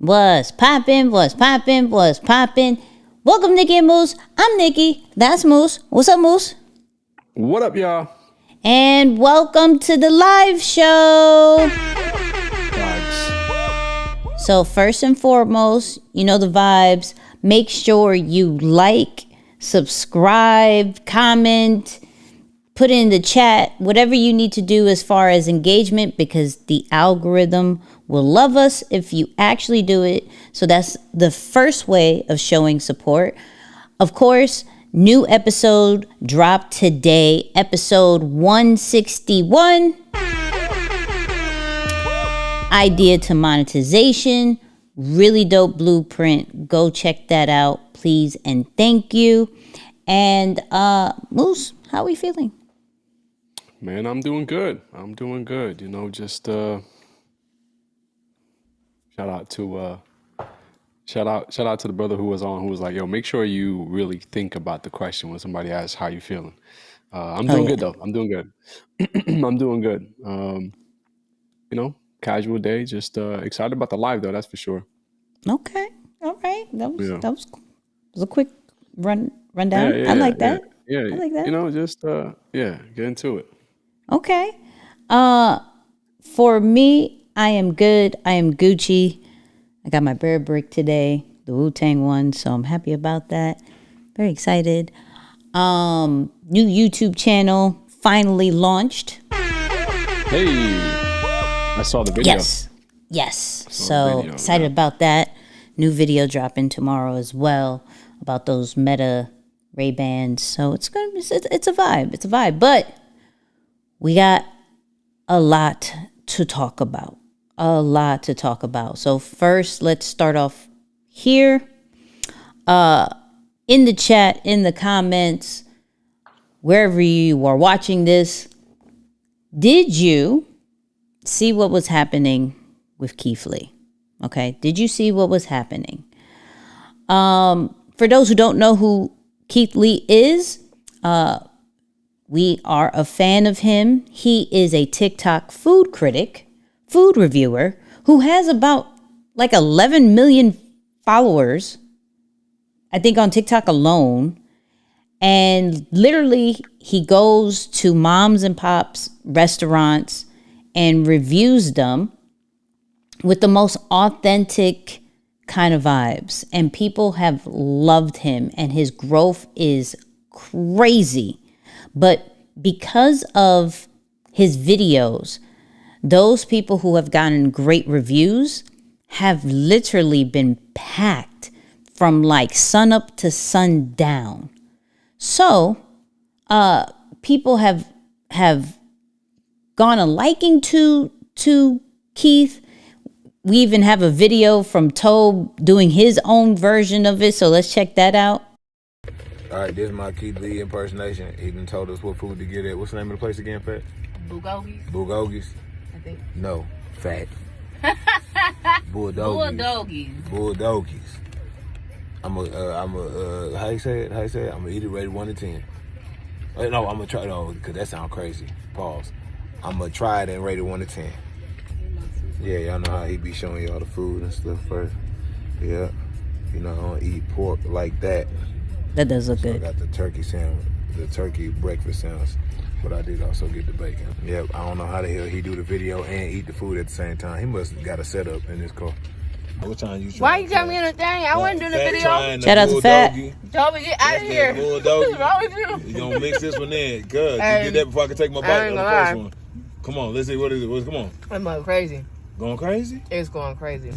What's poppin', what's poppin', what's poppin'? Welcome, Nicky and Moose. I'm Nicky. That's Moose. What's up, Moose? What up, y'all? And welcome to the live show. Vibes. So first and foremost, you know the vibes. Make sure you like, subscribe, comment, put in the chat, whatever you need to do as far as engagement, because the algorithm will love us if you actually do it. So that's the first way of showing support. Of course, new episode dropped today, episode 161. Idea to monetization, really dope blueprint. Go check that out, please and thank you. And Moose, how are we feeling? Man, I'm doing good. You know, just shout out to the brother who was on, who was like, yo, make sure you really think about the question when somebody asks how you feeling. I'm doing good though. I'm doing good. I'm doing good. You know, casual day, just excited about the live though, that's for sure. Okay. All right. That was a quick rundown. I like that. Yeah. I like that. You know, just get into it. Okay. For me, I am good. I am Gucci. I got my bear brick today, the Wu-Tang one, so I'm happy about that. Very excited. New YouTube channel finally launched. Hey, I saw the video. Yes. So excited about that. New video dropping tomorrow as well about those Meta Ray-Bans. So it's a vibe. It's a vibe. But we got a lot to talk about. So first, let's start off here. In the chat, in the comments, wherever you are watching this, did you see what was happening with Keith Lee? Okay, did you see what was happening? For those who don't know who Keith Lee is, we are a fan of him. He is a TikTok food critic, food reviewer, who has about like 11 million followers, I think, on TikTok alone. And literally, he goes to moms and pops restaurants and reviews them with the most authentic kind of vibes. And people have loved him, and his growth is crazy. But because of his videos, those people who have gotten great reviews have literally been packed from like sun up to sundown. So people have gone a liking to Keith. We even have a video from Tobe doing his own version of it. So let's check that out. All right, this is my Keith Lee impersonation. He done told us what food to get at. What's the name of the place again, Fat? Bulgogi's. I think. No, Fat. Bulldoggies. I'm a how you say it? I'm gonna eat it rated 1 to 10. No, I'm gonna try it because that sounds crazy. Pause. I'm gonna try it and rate it 1 to 10. Yeah, y'all know how he be showing y'all the food and stuff first. Yeah, you know, I don't eat pork like that. That does look good. I got the turkey sandwich, the turkey breakfast sandwich, but I did also get the bacon. Yep, I don't know how the hell he do the video and eat the food at the same time. He must have got a setup in his car. What time you trying? Why you got me in the thing? I wasn't doing the video. Shout out to Fat. Told me get out of here. What's wrong with you? You gonna mix this one in? Good. You get that before I can take my bite on the first one. Come on, let's see what is it. Come on. I'm going crazy. Going crazy? It's going crazy.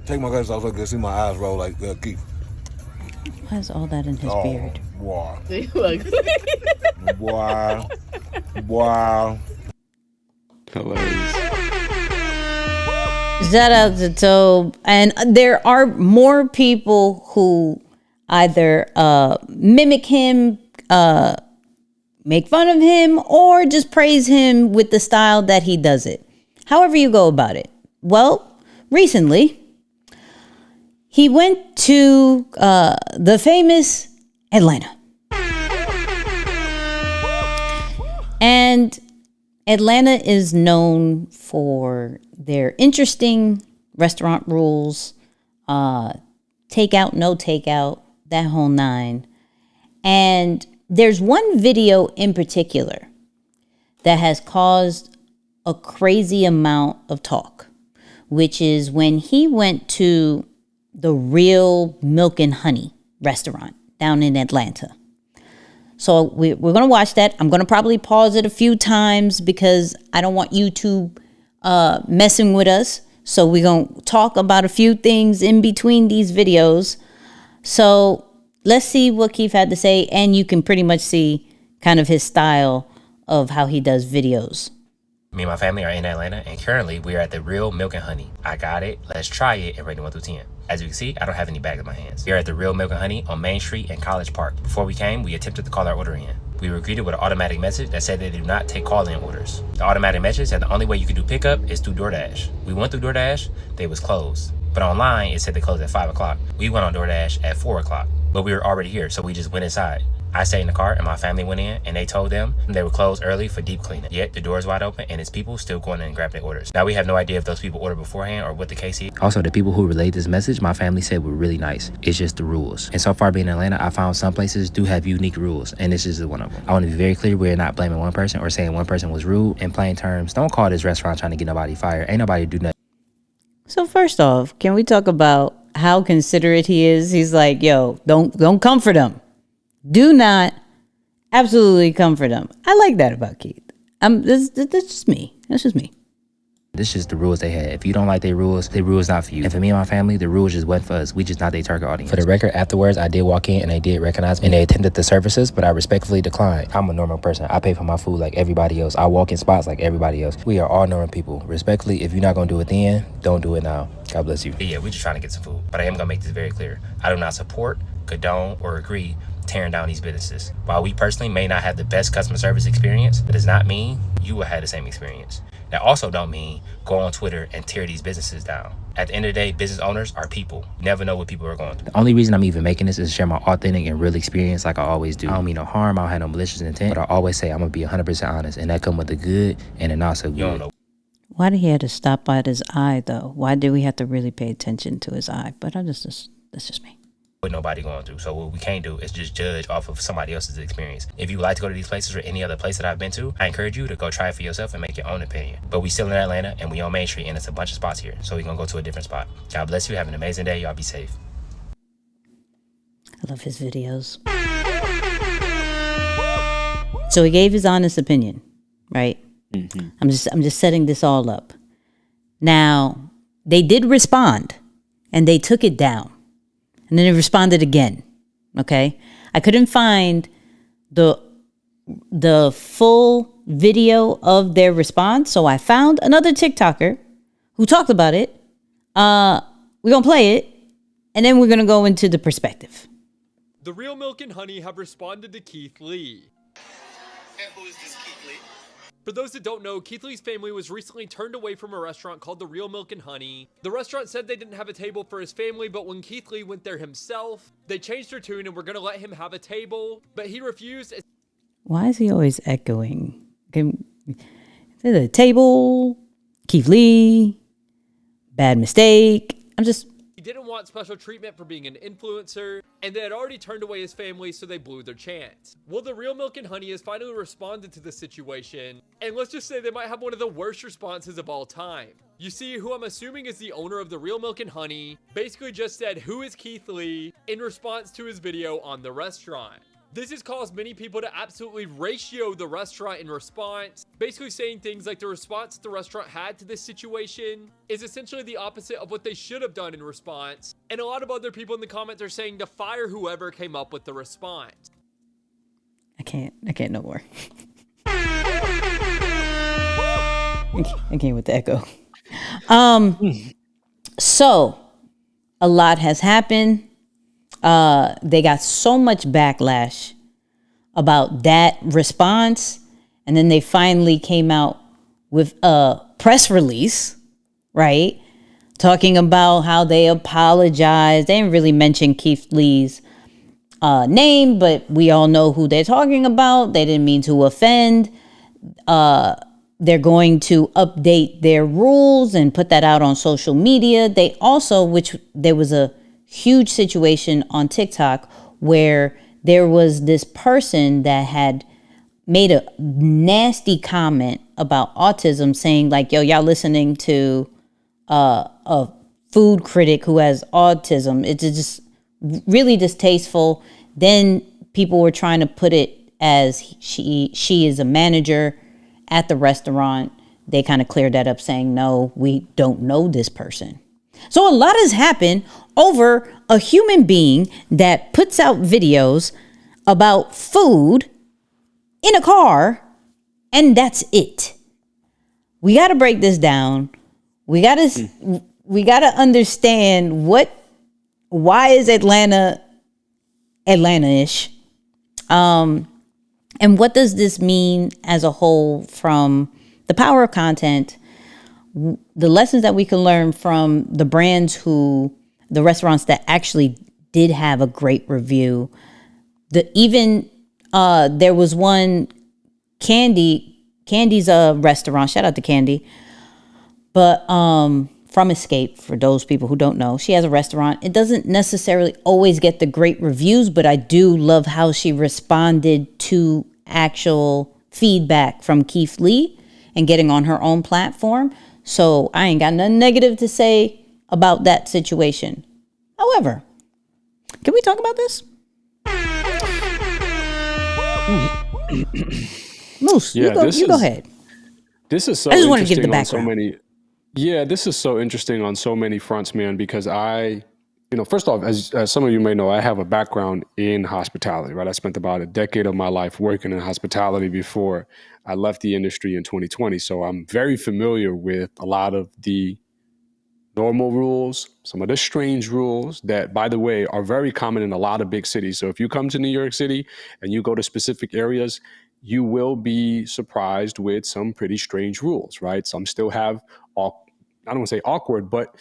Take my glasses off so I can see my eyes roll like Keith. Why is all that in his beard? Wow. Wow. Hilarious. Shout out to Tobe. And there are more people who either mimic him, make fun of him, or just praise him with the style that he does it. However you go about it. Well, recently, he went to the famous Atlanta. And Atlanta is known for their interesting restaurant rules, takeout, no takeout, that whole nine. And there's one video in particular that has caused a crazy amount of talk, which is when he went to the Real Milk and Honey restaurant down in Atlanta. So we're going to watch that. I'm going to probably pause it a few times because I don't want YouTube messing with us. So we're going to talk about a few things in between these videos. So let's see what Keith had to say. And you can pretty much see kind of his style of how he does videos. Me and my family are in Atlanta, and currently we are at the Real Milk and Honey. I got it. Let's try it and rate it 1 through 10. As you can see, I don't have any bags in my hands. We are at the Real Milk and Honey on Main Street in College Park. Before we came, we attempted to call our order in. We were greeted with an automatic message that said they do not take call-in orders. The automatic message said the only way you can do pickup is through DoorDash. We went through DoorDash, they was closed. But online, it said they closed at 5 o'clock. We went on DoorDash at 4 o'clock, but we were already here, so we just went inside. I stayed in the car and my family went in, and they told them they were closed early for deep cleaning. Yet the door's wide open and it's people still going in and grabbing their orders. Now we have no idea if those people ordered beforehand or what the case is. Also, the people who relayed this message, my family said were really nice. It's just the rules. And so far being in Atlanta, I found some places do have unique rules, and this is one of them. I want to be very clear, we're not blaming one person or saying one person was rude. In plain terms, don't call this restaurant trying to get nobody fired. Ain't nobody do nothing. So first off, can we talk about how considerate he is? He's like, yo, don't comfort them. Do not absolutely comfort them. I like that about Keith. That's just me. That's just me. This is just the rules they had. If you don't like their rules not for you. And for me and my family, the rules just wasn't for us. We just not their target audience. For the record, afterwards, I did walk in and they did recognize me and they attended the services, but I respectfully declined. I'm a normal person. I pay for my food like everybody else. I walk in spots like everybody else. We are all normal people. Respectfully, if you're not going to do it then, don't do it now. God bless you. Yeah, we're just trying to get some food. But I am going to make this very clear. I do not support, condone, or agree tearing down these businesses. While we personally may not have the best customer service experience, that does not mean you will have the same experience. That also don't mean go on Twitter and tear these businesses down. At the end of the day, business owners are people. You never know what people are going through. The only reason I'm even making this is to share my authentic and real experience like I always do. I don't mean no harm, I don't have no malicious intent, but I always say I'm gonna be 100% honest, and that come with the good and the not so good. You don't know. Why did he have to stop at his eye though? Why did we have to really pay attention to his eye? But that's just me. What nobody going through. So what we can't do is just judge off of somebody else's experience. If you like to go to these places or any other place that I've been to, I encourage you to go try it for yourself and make your own opinion. But we still in Atlanta and we on Main Street and it's a bunch of spots here. So we're gonna go to a different spot. God bless you. Have an amazing day. Y'all be safe. I love his videos. So he gave his honest opinion, right? Mm-hmm. I'm just setting this all up. Now, they did respond and they took it down. And then they responded again. Okay? I couldn't find the full video of their response, so I found another TikToker who talked about it. We're going to play it, and then we're going to go into the perspective. The Real Milk and Honey have responded to Keith Lee. And who is this Keith Lee? For those that don't know, Keith Lee's family was recently turned away from a restaurant called The Real Milk and Honey. The restaurant said they didn't have a table for his family, but when Keith Lee went there himself, they changed their tune and were going to let him have a table, but he refused. Why is he always echoing? The table, Keith Lee, bad mistake. He didn't want special treatment for being an influencer, and they had already turned away his family, so they blew their chance. Well, the Real Milk and Honey has finally responded to the situation, and let's just say they might have one of the worst responses of all time. You see, who I'm assuming is the owner of the Real Milk and Honey, basically just said, "Who is Keith Lee?" in response to his video on the restaurant. This has caused many people to absolutely ratio the restaurant in response, basically saying things like the response the restaurant had to this situation is essentially the opposite of what they should have done in response. And a lot of other people in the comments are saying to fire whoever came up with the response. I can't no more. I can't with the echo. So a lot has happened. They got so much backlash about that response. And then they finally came out with a press release, right? Talking about how they apologized. They didn't really mention Keith Lee's name, but we all know who they're talking about. They didn't mean to offend. they're going to update their rules and put that out on social media. They also, which there was a huge situation on TikTok where there was this person that had made a nasty comment about autism, saying like, yo, y'all listening to a food critic who has autism. It's just really distasteful. Then people were trying to put it as she is a manager at the restaurant. They kind of cleared that up, saying, no, we don't know this person. So a lot has happened over a human being that puts out videos about food in a car, and that's it. We got to break this down. We got to understand why is Atlanta-ish? And what does this mean as a whole from the power of content, the lessons that we can learn from the brands the restaurants that actually did have a great review. There was one, Candy's a restaurant, shout out to Candy, but from Escape, for those people who don't know, she has a restaurant. It doesn't necessarily always get the great reviews, but I do love how she responded to actual feedback from Keith Lee and getting on her own platform. So I ain't got nothing negative to say about that situation. However, can we talk about this? Moose, you go ahead. This is so I just want to interesting give the on so background. many. Yeah, this is so interesting on so many fronts, man, because first off, as some of you may know, I have a background in hospitality, right? I spent about a decade of my life working in hospitality before I left the industry in 2020. So I'm very familiar with a lot of the normal rules, some of the strange rules that, by the way, are very common in a lot of big cities. So if you come to New York City and you go to specific areas, you will be surprised with some pretty strange rules, right? Some still have, I don't want to say awkward, but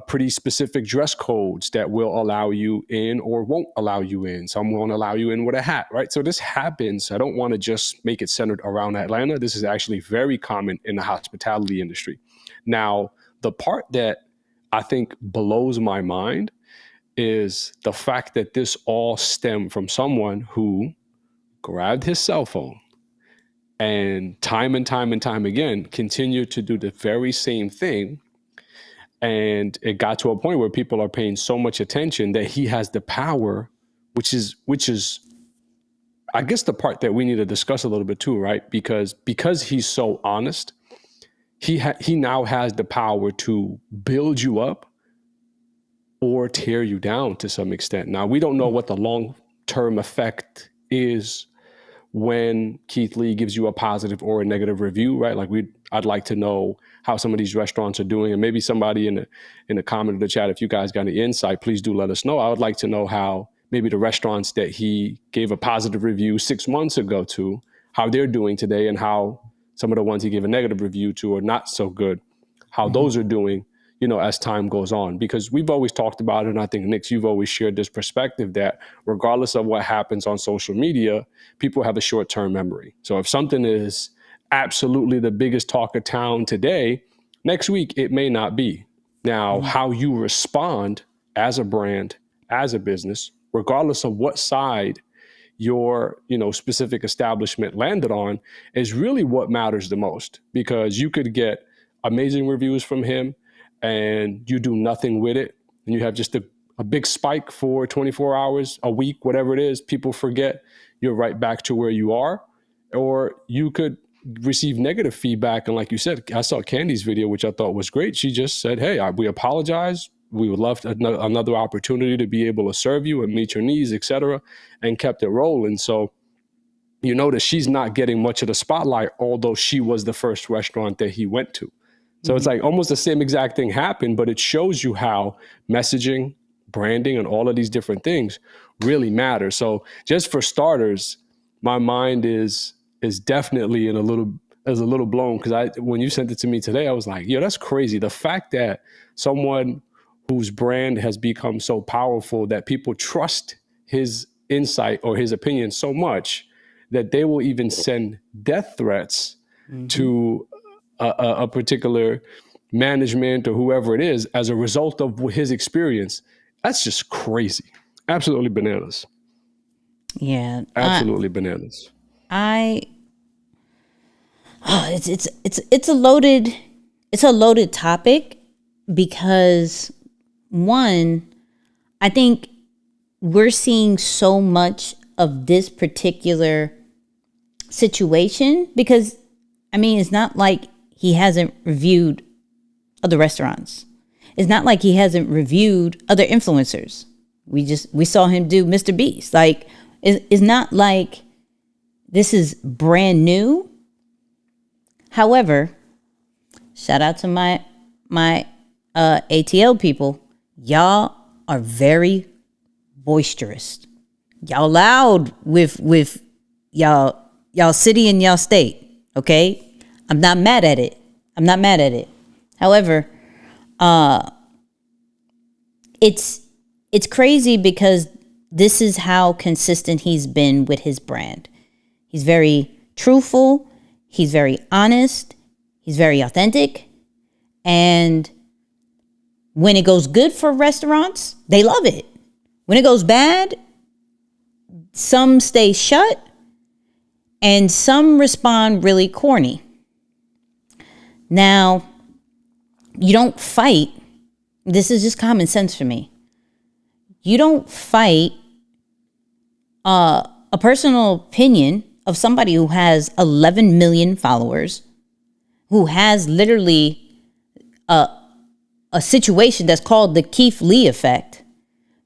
pretty specific dress codes that will allow you in or won't allow you in. Some won't allow you in with a hat, right? So this happens. I don't want to just make it centered around Atlanta. This is actually very common in the hospitality industry. Now, the part that I think blows my mind is the fact that this all stemmed from someone who grabbed his cell phone and time again continued to do the very same thing. And it got to a point where people are paying so much attention that he has the power, which is I guess the part that we need to discuss a little bit too, right? Because he's so honest, he now has the power to build you up or tear you down to some extent. Now, we don't know what the long-term effect is when Keith Lee gives you a positive or a negative review, right? Like I'd like to know how some of these restaurants are doing, and maybe somebody in the comment of the chat, if you guys got any insight, please do let us know. I would like to know how maybe the restaurants that he gave a positive review 6 months ago to, how they're doing today, and how some of the ones he gave a negative review to are not so good, how those are doing, as time goes on. Because we've always talked about it, and I think, Nick, you've always shared this perspective that regardless of what happens on social media, people have a short-term memory. So if something is absolutely the biggest talk of town today, next week it may not be. Now, how you respond as a brand, as a business, regardless of what side your specific establishment landed on, is really what matters the most. Because you could get amazing reviews from him and you do nothing with it, and you have just a big spike for 24 hours, a week, whatever it is, people forget, you're right back to where you are. Or you could receive negative feedback, and like you said, I saw Candy's video, which I thought was great. She just said, hey, we apologize. We would love another opportunity to be able to serve you and meet your needs, et cetera, and kept it rolling. So you notice she's not getting much of the spotlight, although she was the first restaurant that he went to. So it's like almost the same exact thing happened, but it shows you how messaging, branding, and all of these different things really matter. So just for starters, my mind is definitely a little blown, because when you sent it to me today, I was like, yo, that's crazy. The fact that someone whose brand has become so powerful that people trust his insight or his opinion so much that they will even send death threats to a particular management or whoever it is as a result of his experience. That's just crazy. Absolutely bananas. Yeah. Absolutely bananas. It's a loaded topic because, one, I think we're seeing so much of this particular situation because, I mean, it's not like he hasn't reviewed other restaurants. It's not like he hasn't reviewed other influencers. We saw him do Mr. Beast. Like, it's not like this is brand new. However, shout out to my ATL people. Y'all are very boisterous. Y'all loud with y'all city and y'all state. Okay, I'm not mad at it. However, it's crazy because this is how consistent he's been with his brand. He's very truthful. He's very honest. He's very authentic. And when it goes good for restaurants, they love it. When it goes bad, some stay shut and some respond really corny. Now, you don't fight. This is just common sense for me. You don't fight a personal opinion of somebody who has 11 million followers, who has literally a situation that's called the Keith Lee effect.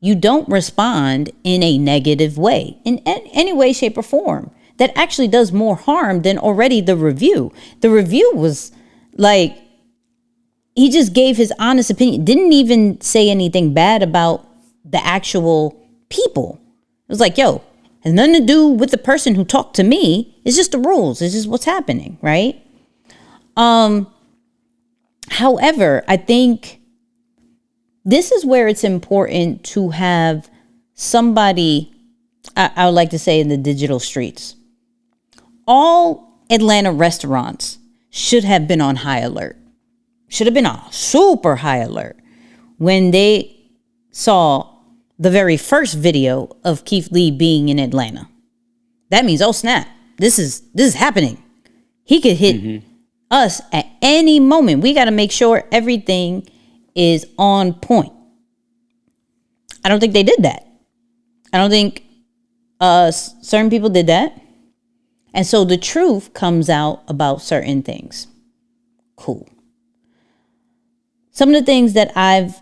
You don't respond in a negative way, in any way, shape, or form. That actually does more harm than already the review. The review was like, he just gave his honest opinion, didn't even say anything bad about the actual people. It was like, yo, has nothing to do with the person who talked to me. It's just the rules. It's just what's happening, right? However, I think this is where it's important to have somebody, I would like to say, in the digital streets. All Atlanta restaurants should have been on high alert. Should have been on super high alert when they saw the very first video of Keith Lee being in Atlanta. That means, oh snap, this is happening. He could hit us at any moment. We got to make sure everything is on point. I don't think they did that. I don't think certain people did that. And so the truth comes out about certain things. Cool. Some of the things that I've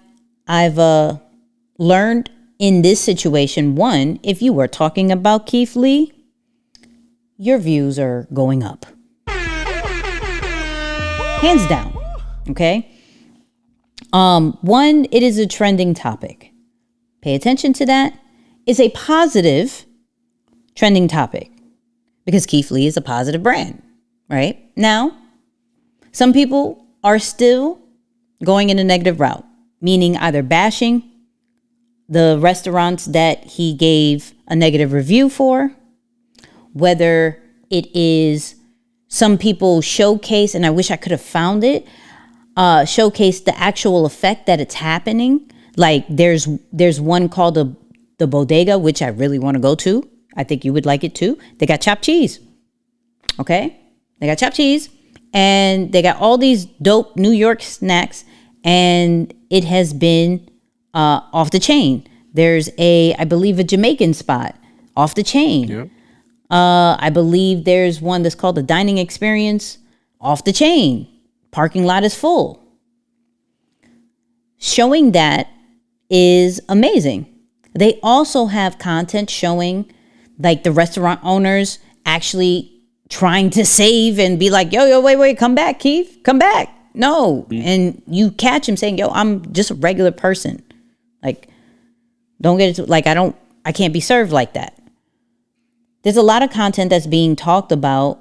learned in this situation, one, if you were talking about Keith Lee, your views are going up. Hands down. Okay? One, it is a trending topic. Pay attention to that. It's a positive trending topic because Keith Lee is a positive brand, right? Now, some people are still going in a negative route, meaning either bashing the restaurants that he gave a negative review for, whether it is some people showcase, and I wish I could have found it, showcase the actual effect that it's happening. Like there's one called the Bodega, which I really want to go to. I think you would like it too. They got chopped cheese. Okay? They got chopped cheese and they got all these dope New York snacks, and it has been off the chain. There's I believe a Jamaican spot off the chain. Yep. I believe there's one that's called the Dining Experience off the chain. Parking lot is full. Showing that is amazing. They also have content showing like the restaurant owners actually trying to save and be like, yo, wait, come back, Keith, come back. No. And you catch him saying, yo, I'm just a regular person. Like, don't get it, like, I can't be served like that. There's a lot of content that's being talked about,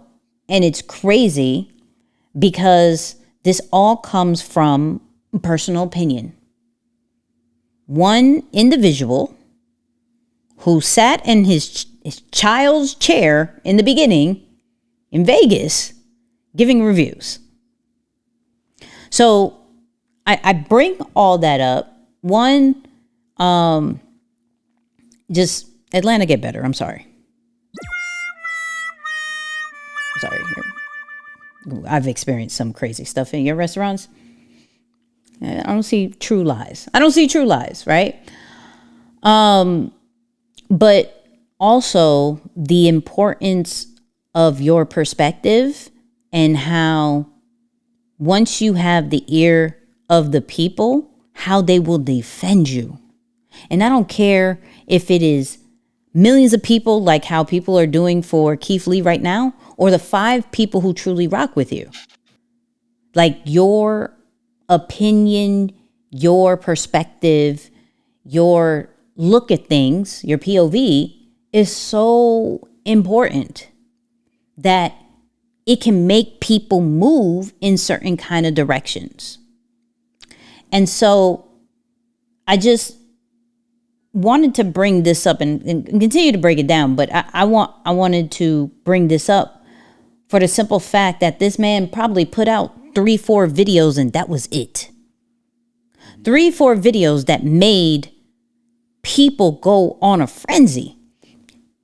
and it's crazy because this all comes from personal opinion. One individual who sat in his child's chair in the beginning in Vegas giving reviews. So I bring all that up. One, just Atlanta get better. I'm sorry. I've experienced some crazy stuff in your restaurants. I don't see true lies. Right? But also the importance of your perspective and how once you have the ear of the people, how they will defend you. And I don't care if it is millions of people, like how people are doing for Keith Lee right now, or the 5 people who truly rock with you. Like your opinion, your perspective, your look at things, your POV is so important that it can make people move in certain kind of directions. And so I just wanted to bring this up and continue to break it down, but I wanted to bring this up for the simple fact that this man probably put out 3-4 videos and that was it. 3-4 videos that made people go on a frenzy.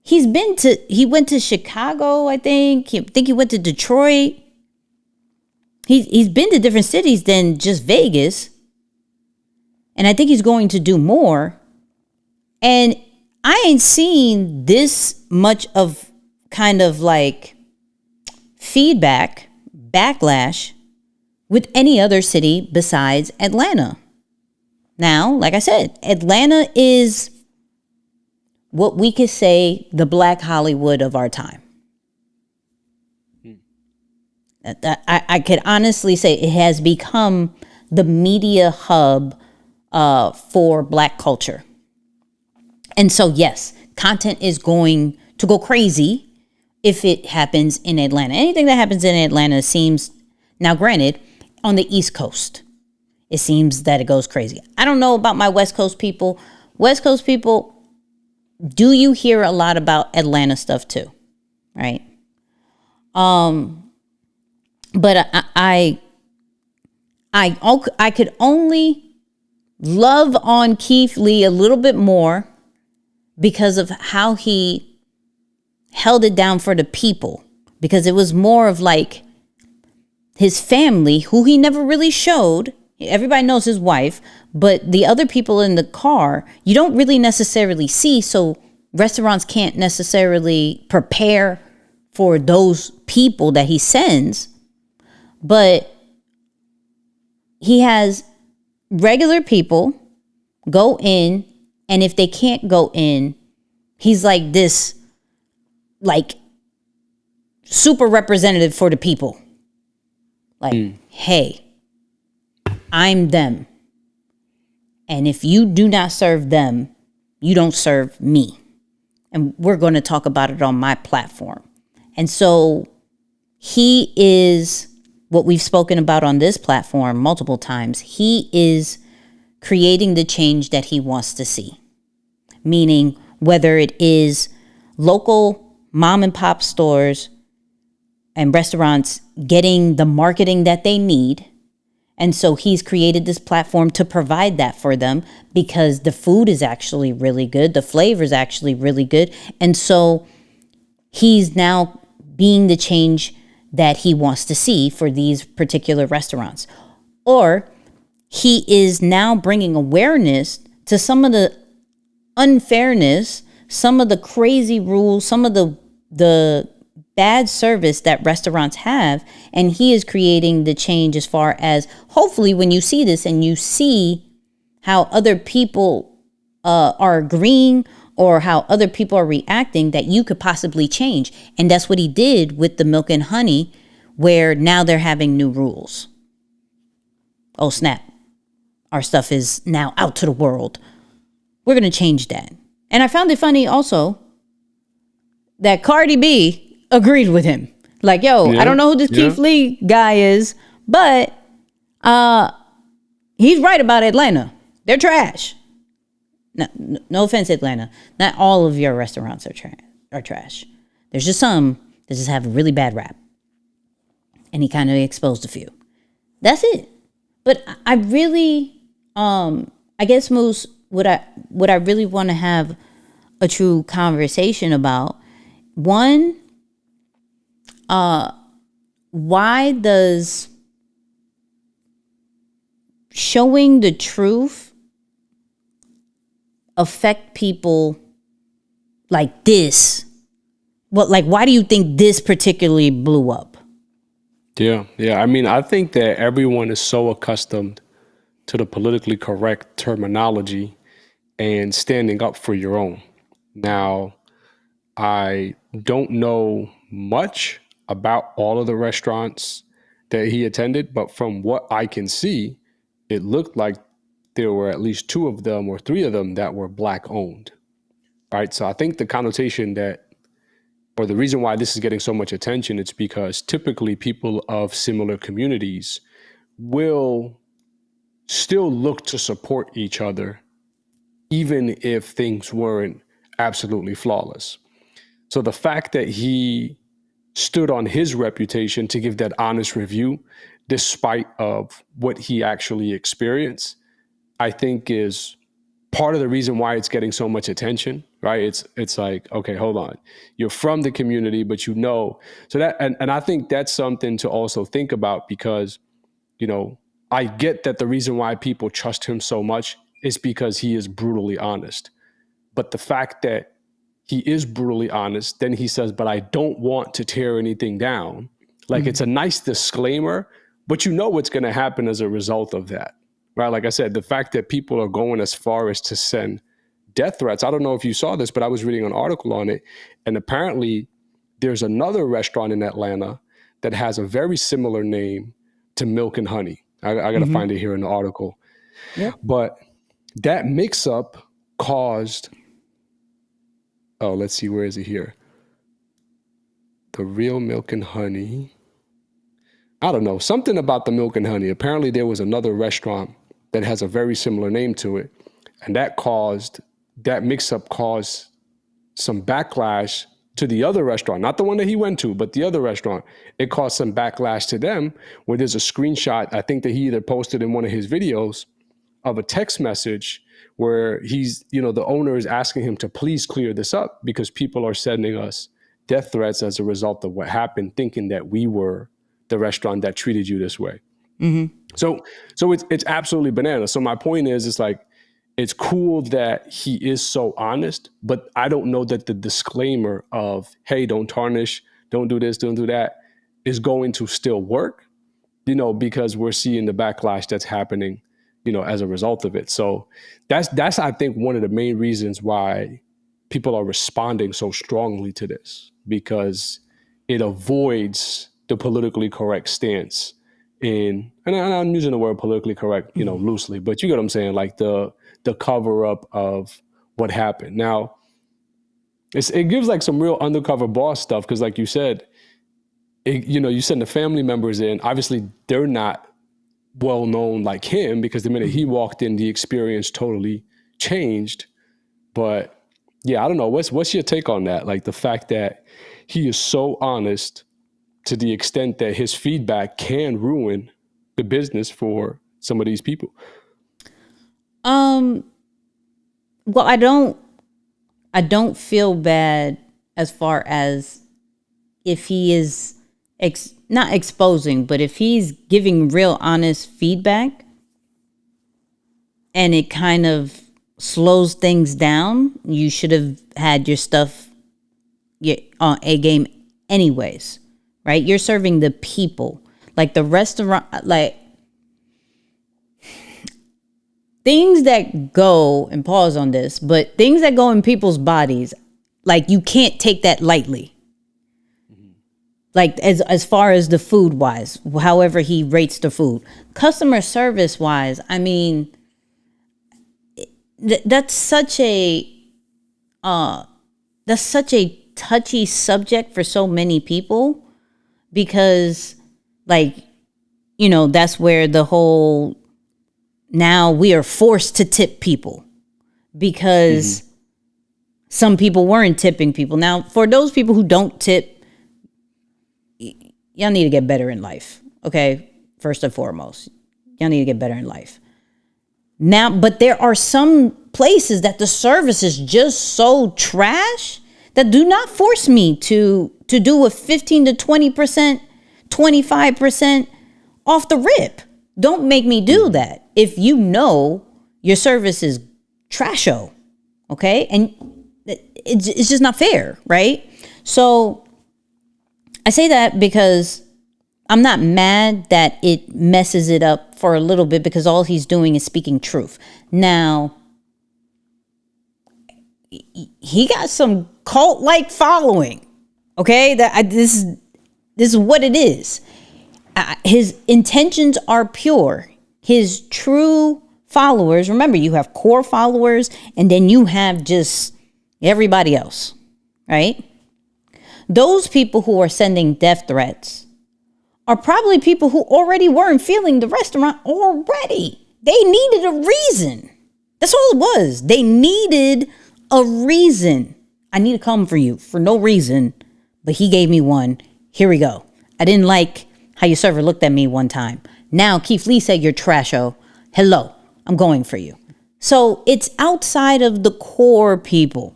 He went to Chicago, I think. He went to Detroit. He's been to different cities than just Vegas. And I think he's going to do more. And I ain't seen this much of kind of like backlash with any other city besides Atlanta. Now, like I said, Atlanta is what we could say the Black Hollywood of our time. I could honestly say it has become the media hub for Black culture. And so, yes, content is going to go crazy if it happens in Atlanta. Anything that happens in Atlanta seems, now granted, on the East Coast, it seems that it goes crazy. I don't know about my West Coast people. West Coast people, do you hear a lot about Atlanta stuff too? Right? But I could only love on Keith Lee a little bit more because of how he held it down for the people. Because it was more of like his family, who he never really showed. Everybody knows his wife, but the other people in the car, you don't really necessarily see. So restaurants can't necessarily prepare for those people that he sends. But he has regular people go in, and if they can't go in, he's like this, like, super representative for the people. Like, hey, I'm them. And if you do not serve them, you don't serve me. And we're going to talk about it on my platform. And so he is what we've spoken about on this platform multiple times. He is creating the change that he wants to see. Meaning whether it is local mom and pop stores and restaurants getting the marketing that they need. And so he's created this platform to provide that for them because the food is actually really good. The flavor is actually really good. And so he's now being the change that he wants to see for these particular restaurants. Or he is now bringing awareness to some of the unfairness, some of the crazy rules, some of the bad service that restaurants have, and he is creating the change as far as hopefully when you see this and you see how other people are agreeing or how other people are reacting, that you could possibly change. And that's what he did with the milk and honey, where now they're having new rules. Oh snap, our stuff is now out to the world. We're going to change that. And I found it funny also that Cardi B agreed with him. Like, yo, I don't know who this Keith Lee guy is, but he's right about Atlanta. They're trash. No offense, Atlanta. Not all of your restaurants are trash. are trash. There's just some that just have a really bad rap. And he kind of exposed a few. That's it. But I really, I guess, Moose, what I really want to have a true conversation about, one, why does showing the truth affect people like this? Well, like, why do you think this particularly blew up? Yeah. I mean, I think that everyone is so accustomed to the politically correct terminology and standing up for your own. Now, I don't know much about all of the restaurants that he attended, but from what I can see, it looked like there were at least 2 of them or 3 of them that were Black owned. Right. So I think the connotation or the reason why this is getting so much attention, it's because typically people of similar communities will still look to support each other, even if things weren't absolutely flawless. So the fact that he stood on his reputation to give that honest review, despite of what he actually experienced, I think is part of the reason why it's getting so much attention, right? It's like, okay, hold on. You're from the community, but so that, and I think that's something to also think about, because, I get that the reason why people trust him so much is because he is brutally honest. But the fact that he is brutally honest, then he says, but I don't want to tear anything down. Like, it's a nice disclaimer, but what's going to happen as a result of that, right? Like I said, the fact that people are going as far as to send death threats. I don't know if you saw this, but I was reading an article on it. And apparently there's another restaurant in Atlanta that has a very similar name to Milk and Honey. I got to find it here in the article. Yep. But that mix-up caused, let's see, where is it here? The Real Milk and Honey. I don't know, something about the Milk and Honey. Apparently there was another restaurant that has a very similar name to it. And that mix-up caused some backlash to the other restaurant, not the one that he went to, but the other restaurant. It caused some backlash to them, where there's a screenshot, I think, that he either posted in one of his videos, of a text message where the owner is asking him to please clear this up, because people are sending us death threats as a result of what happened, thinking that we were the restaurant that treated you this way. Mm-hmm. So it's absolutely bananas. So my point is, it's like, it's cool that he is so honest, but I don't know that the disclaimer of, hey, don't tarnish, don't do this, don't do that, is going to still work, because we're seeing the backlash that's happening, as a result of it. So that's I think one of the main reasons why people are responding so strongly to this, because it avoids the politically correct stance and I'm using the word politically correct, loosely, but you get what I'm saying? Like the cover up of what happened. Now, it gives like some real undercover boss stuff, because like you said, you send the family members in. Obviously, they're not well known like him, because the minute he walked in, the experience totally changed. But yeah, I don't know. What's your take on that? Like the fact that he is so honest to the extent that his feedback can ruin the business for some of these people. Well, I don't feel bad as far as if he is not exposing, but if he's giving real honest feedback and it kind of slows things down, you should have had your stuff on A game anyways, right? You're serving the people. Like the restaurant, like things that go, and pause on this, but things that go in people's bodies, like you can't take that lightly. Like as far as the food wise, however he rates the food, customer service wise, I mean, that's such a touchy subject for so many people, because like, that's where the whole, now we are forced to tip people because some people weren't tipping people. Now, for those people who don't tip, y'all need to get better in life. Okay, first and foremost, y'all need to get better in life. Now, but there are some places that the service is just so trash that do not force me to do a 15 to 20%, 25% off the rip. Don't make me do that if you know your service is trasho, okay? And it's just not fair, right? So I say that because I'm not mad that it messes it up for a little bit, because all he's doing is speaking truth. Now, he got some cult-like following, okay? This is what it is. His intentions are pure. His true followers, remember, you have core followers, and then you have just everybody else, right? Those people who are sending death threats are probably people who already weren't feeling the restaurant already. They needed a reason. That's all it was. They needed a reason. I need to come for you for no reason, but he gave me one. Here we go. I didn't like how your server looked at me one time. Now Keith Lee said you're trasho. Hello, I'm going for you. So it's outside of the core people.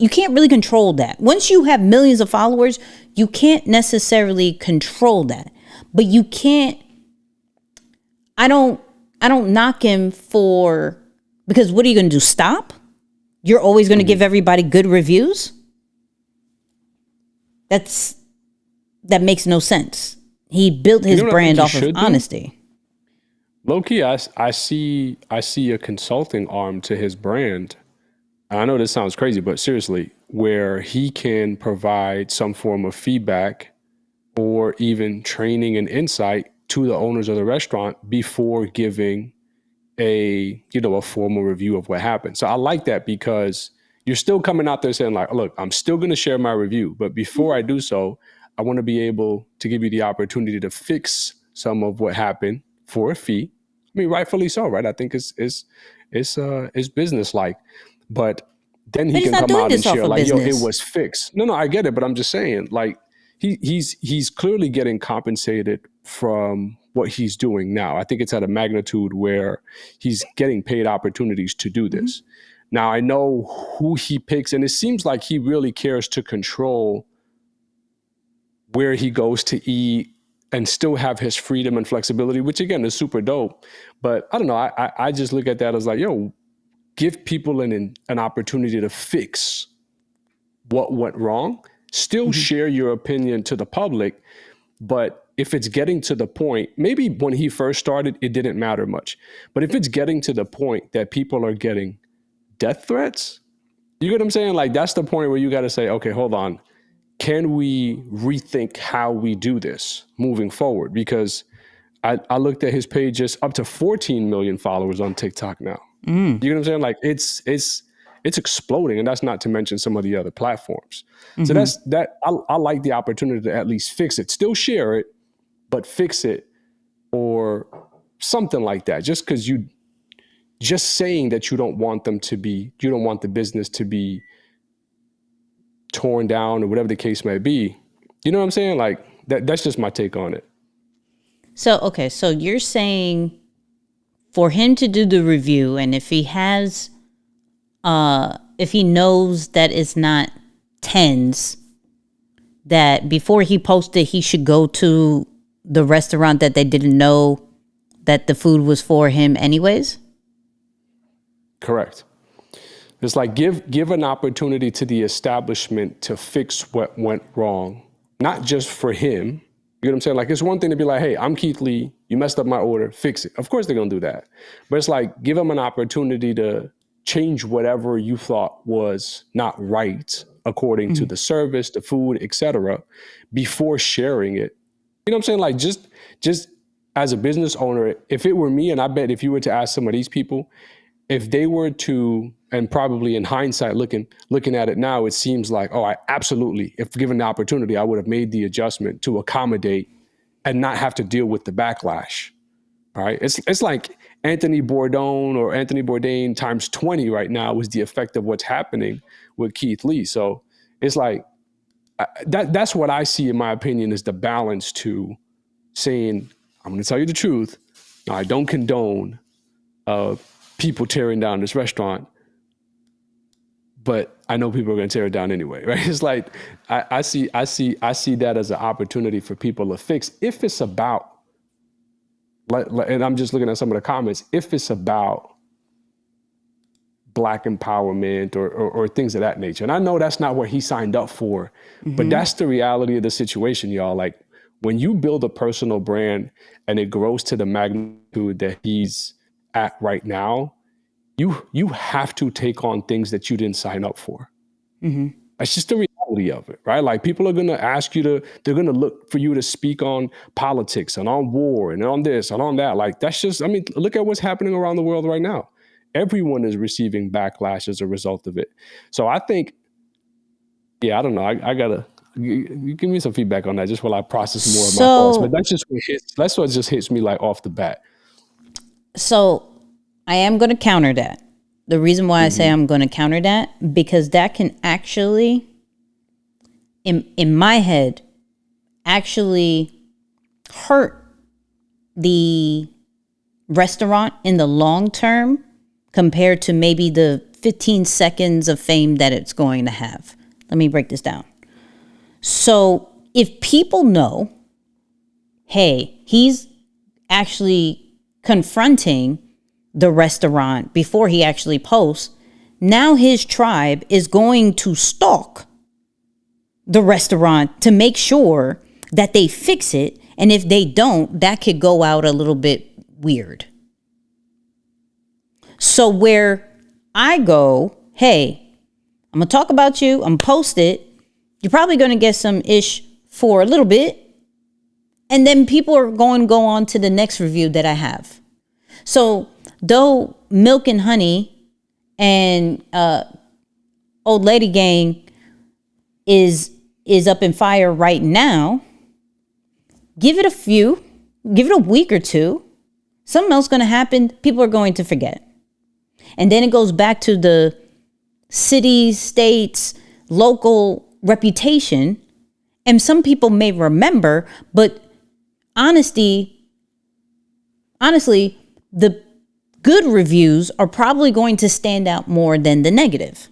You can't really control that. Once you have millions of followers, you can't necessarily control that. But you can't, I don't knock him for, because what are you going to do? Stop? You're always going to give everybody good reviews? That makes no sense. He built his brand off of honesty. Low key, I see a consulting arm to his brand. I know this sounds crazy, but seriously, where he can provide some form of feedback or even training and insight to the owners of the restaurant before giving a formal review of what happened. So I like that, because you're still coming out there saying like, look, I'm still going to share my review, but before I do so, I want to be able to give you the opportunity to fix some of what happened for a fee. I mean, rightfully so, right? I think it's business-like. But then he can come out and share like, yo, it was fixed. No, I get it, but I'm just saying, like, he's clearly getting compensated from what he's doing now. I think it's at a magnitude where he's getting paid opportunities to do this. Now, I know who he picks, and it seems like he really cares to control where he goes to eat and still have his freedom and flexibility, which again is super dope. But I don't know, I just look at that as like, yo, give people an opportunity to fix what went wrong. Still share your opinion to the public. But if it's getting to the point, maybe when he first started, it didn't matter much. But if it's getting to the point that people are getting death threats, you get what I'm saying? Like, that's the point where you got to say, okay, hold on. Can we rethink how we do this moving forward? Because I looked at his page, just up to 14 million followers on TikTok now. You know what I'm saying? Like, it's exploding, and that's not to mention some of the other platforms. So I like the opportunity to at least fix it. Still share it, but fix it or something like that. Just because just saying that you don't want the business to be torn down or whatever the case may be. You know what I'm saying? Like, that's just my take on it. So, okay, so you're saying for him to do the review, and if he has, if he knows that it's not tens, that before he posted, he should go to the restaurant that they didn't know that the food was for him anyways? Correct. It's like give an opportunity to the establishment to fix what went wrong, not just for him. You know what I'm saying? Like, it's one thing to be like, hey, I'm Keith Lee. You messed up my order. Fix it. Of course they're going to do that. But it's like, give them an opportunity to change whatever you thought was not right according to the service, the food, etc., before sharing it. You know what I'm saying? Like, just as a business owner, if it were me, and I bet if you were to ask some of these people, if they were to, and probably in hindsight, looking at it now, it seems like, oh, I absolutely, if given the opportunity, I would have made the adjustment to accommodate and not have to deal with the backlash. right? It's like Anthony Bourdain or Anthony Bourdain times 20 right now was the effect of what's happening with Keith Lee. So it's like that's what I see, in my opinion, is the balance to saying, I'm going to tell you the truth. I don't condone people tearing down this restaurant, but I know people are going to tear it down anyway, right? It's like I see that as an opportunity for people to fix if it's about, and I'm just looking at some of the comments, if it's about Black empowerment or things of that nature. And I know that's not what he signed up for, but that's the reality of the situation, y'all. Like, when you build a personal brand and it grows to the magnitude that he's at right now, you have to take on things that you didn't sign up for. That's just the reality of it, right? Like, people are going to ask you they're going to look for you to speak on politics and on war and on this and on that. Like, that's just, I mean, look at what's happening around the world right now. Everyone is receiving backlash as a result of it. So I think, I don't know. I gotta, you give me some feedback on that just while I process more of my thoughts. But that's what just hits me like off the bat. So I am going to counter that. The reason why I say I'm going to counter that, because that can actually, in my head, actually hurt the restaurant in the long term compared to maybe the 15 seconds of fame that it's going to have. Let me break this down. So if people know, hey, he's actually confronting the restaurant before he actually posts, now his tribe is going to stalk the restaurant to make sure that they fix it. And if they don't, that could go out a little bit weird. So where I go, hey, I'm going to talk about you, I'm going to post it, you're probably going to get some ish for a little bit, and then people are going to go on to the next review that I have. So though Milk and Honey and Old Lady Gang is up in fire right now, give it a week or two, something else going to happen, people are going to forget. And then it goes back to the city, states, local reputation. And some people may remember, but honestly, the good reviews are probably going to stand out more than the negative.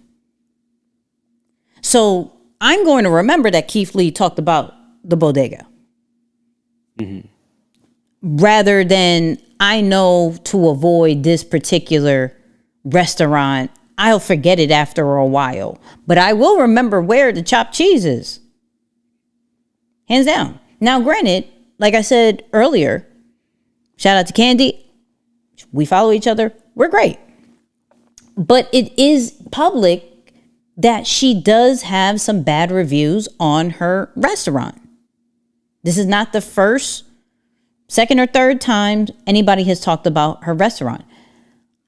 So I'm going to remember that Keith Lee talked about the bodega. Rather than, I know to avoid this particular restaurant, I'll forget it after a while, but I will remember where the chopped cheese is. Hands down. Now, granted, like I said earlier, shout out to Candy. We follow each other. We're great. But it is public that she does have some bad reviews on her restaurant. This is not the first, second, or third time anybody has talked about her restaurant.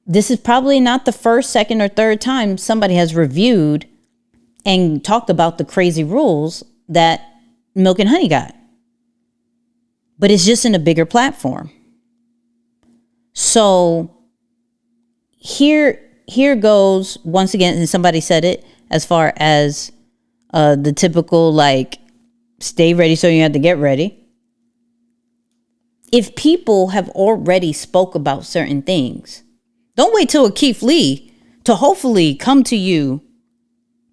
This is probably not the first, second, or third time somebody has reviewed and talked about the crazy rules that Milk and Honey got. But it's just in a bigger platform. So here goes, once again, and somebody said it, as far as the typical, like, stay ready so you have to get ready. If people have already spoke about certain things, don't wait till a Keith Lee to hopefully come to you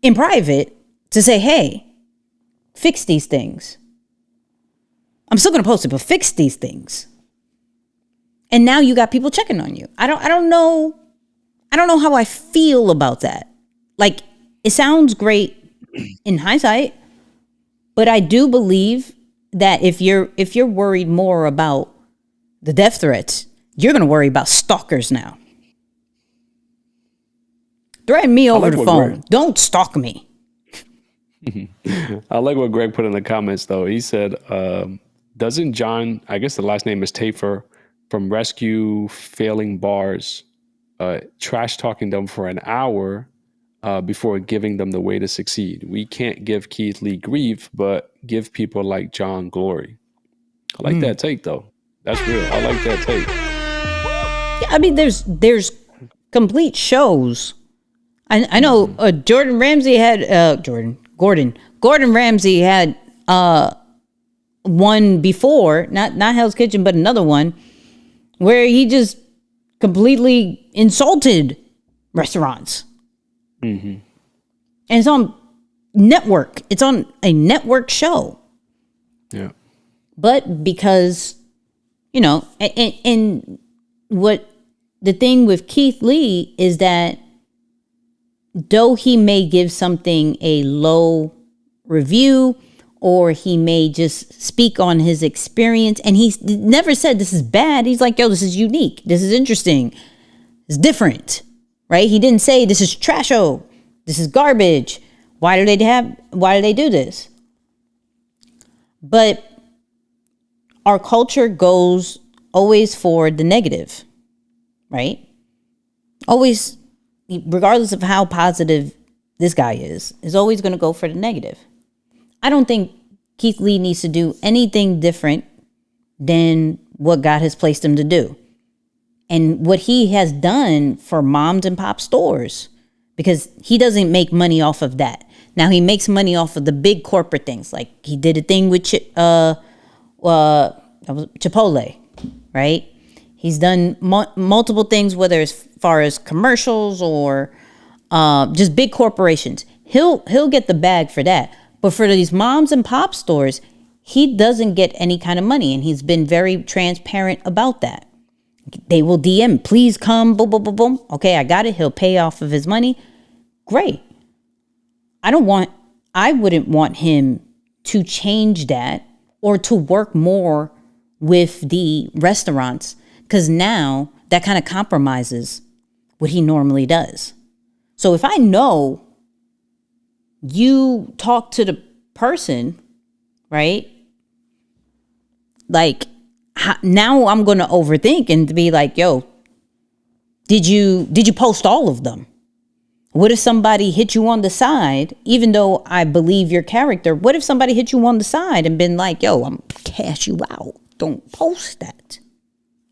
in private to say, hey, fix these things. I'm still going to post it, but fix these things. And now you got people checking on you. I don't know how I feel about that. Like, it sounds great in hindsight, but I do believe that if you're worried more about the death threats, you're going to worry about stalkers now. Threaten me over the phone. Don't stalk me. I like what Greg put in the comments, though. He said, doesn't John, I guess the last name is Tafer, from Rescue Failing Bars, trash talking them for an hour before giving them the way to succeed? We can't give Keith Lee grief, but give people like John glory. I like that take, though. That's real. I like that take. I mean, there's complete shows. I know Gordon Ramsay had one before, not Hell's Kitchen, but another one where he just completely insulted restaurants. And it's on network. It's on a network show. Yeah. But because, and what the thing with Keith Lee is that though he may give something a low review or he may just speak on his experience, and he's never said this is bad. He's like, yo, this is unique. This is interesting. It's different, right? He didn't say this is trasho. This is garbage. Why do they do this? But our culture goes always for the negative, right? Always, regardless of how positive this guy is always going to go for the negative. I don't think Keith Lee needs to do anything different than what God has placed him to do. And what he has done for moms and pop stores, because he doesn't make money off of that. Now he makes money off of the big corporate things. Like he did a thing with Chipotle, right? He's done multiple things, whether as far as commercials or just big corporations. He'll get the bag for that. But for these moms and pop stores, he doesn't get any kind of money. And he's been very transparent about that. They will DM, please come, boom, boom, boom, boom. Okay, I got it. He'll pay off of his money. Great. I wouldn't want him to change that or to work more with the restaurants, because now that kind of compromises what he normally does. So if I know you talk to the person, right? Like now I'm going to overthink and be like, yo, did you post all of them? What if somebody hit you on the side, even though I believe your character? What if somebody hit you on the side and been like, yo, I'm cash you out. Don't post that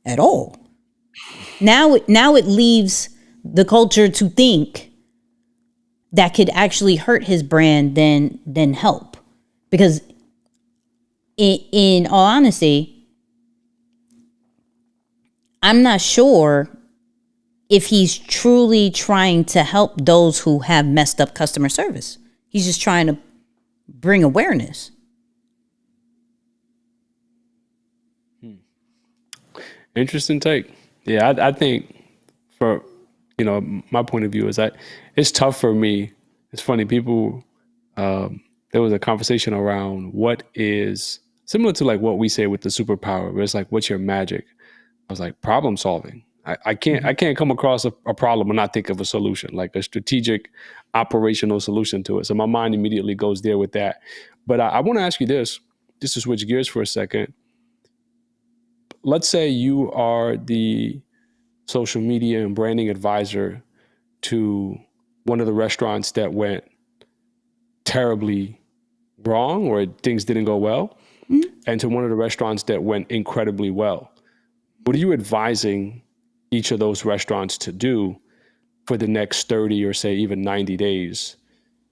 at all. Now it leaves the culture to think that could actually hurt his brand than help. Because in all honesty, I'm not sure if he's truly trying to help those who have messed up customer service. He's just trying to bring awareness. Interesting take. Yeah, I think for, my point of view is that it's tough for me. It's funny, people, there was a conversation around what is similar to like what we say with the superpower, where it's like, what's your magic? I was like, problem solving. I can't come across a problem and not think of a solution, like a strategic operational solution to it. So my mind immediately goes there with that. But I want to ask you this, just to switch gears for a second. Let's say you are the social media and branding advisor to one of the restaurants that went terribly wrong or things didn't go well, and to one of the restaurants that went incredibly well. What are you advising each of those restaurants to do for the next 30 or say even 90 days?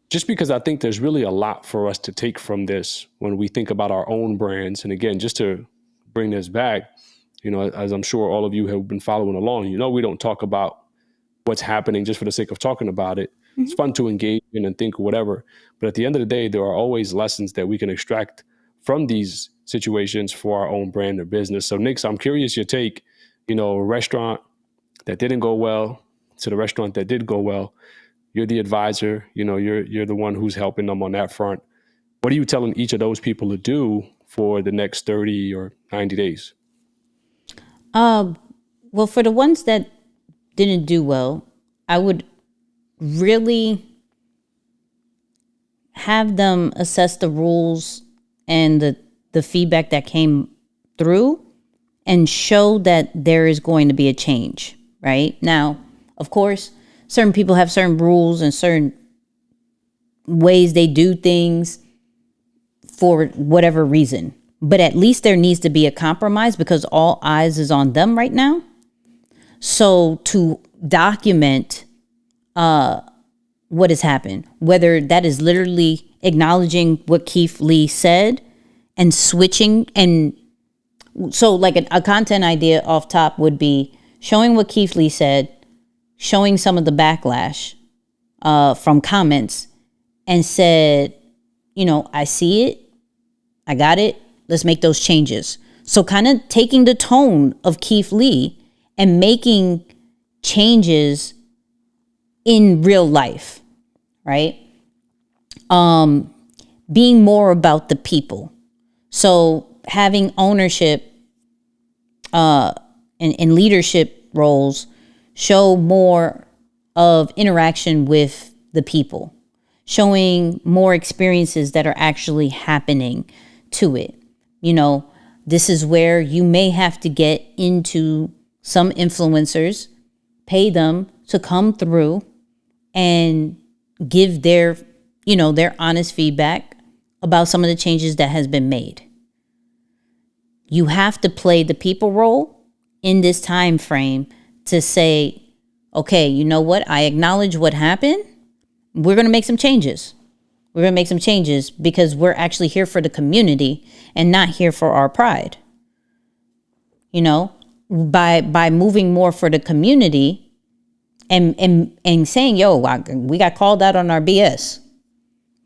Just because I think there's really a lot for us to take from this when we think about our own brands. And again, just to bring this back, as I'm sure all of you have been following along, we don't talk about what's happening just for the sake of talking about it. Mm-hmm. It's fun to engage in and think whatever. But at the end of the day, there are always lessons that we can extract from these situations for our own brand or business. So Nick, I'm curious your take, a restaurant that didn't go well to the restaurant that did go well. You're the advisor, you're the one who's helping them on that front. What are you telling each of those people to do for the next 30 or 90 days? Well, for the ones that didn't do well, I would really have them assess the rules and the feedback that came through and show that there is going to be a change, right? Now, of course, certain people have certain rules and certain ways they do things for whatever reason. But at least there needs to be a compromise because all eyes is on them right now. So to document what has happened, whether that is literally acknowledging what Keith Lee said and switching. And so like a content idea off top would be showing what Keith Lee said, showing some of the backlash from comments, and said, you know, I see it, I got it, let's make those changes. So kind of taking the tone of Keith Lee and making changes in real life, right? Being more about the people. So having ownership and leadership roles show more of interaction with the people, showing more experiences that are actually happening to it. You know, this is where you may have to get into some influencers, pay them to come through and give their, you know, their honest feedback about some of the changes that has been made. You have to play the people role in this time frame to say, okay, you know what? I acknowledge what happened. We're going to make some changes. We're going to make some changes because we're actually here for the community and not here for our pride. You know, by moving more for the community and saying, yo, we got called out on our BS.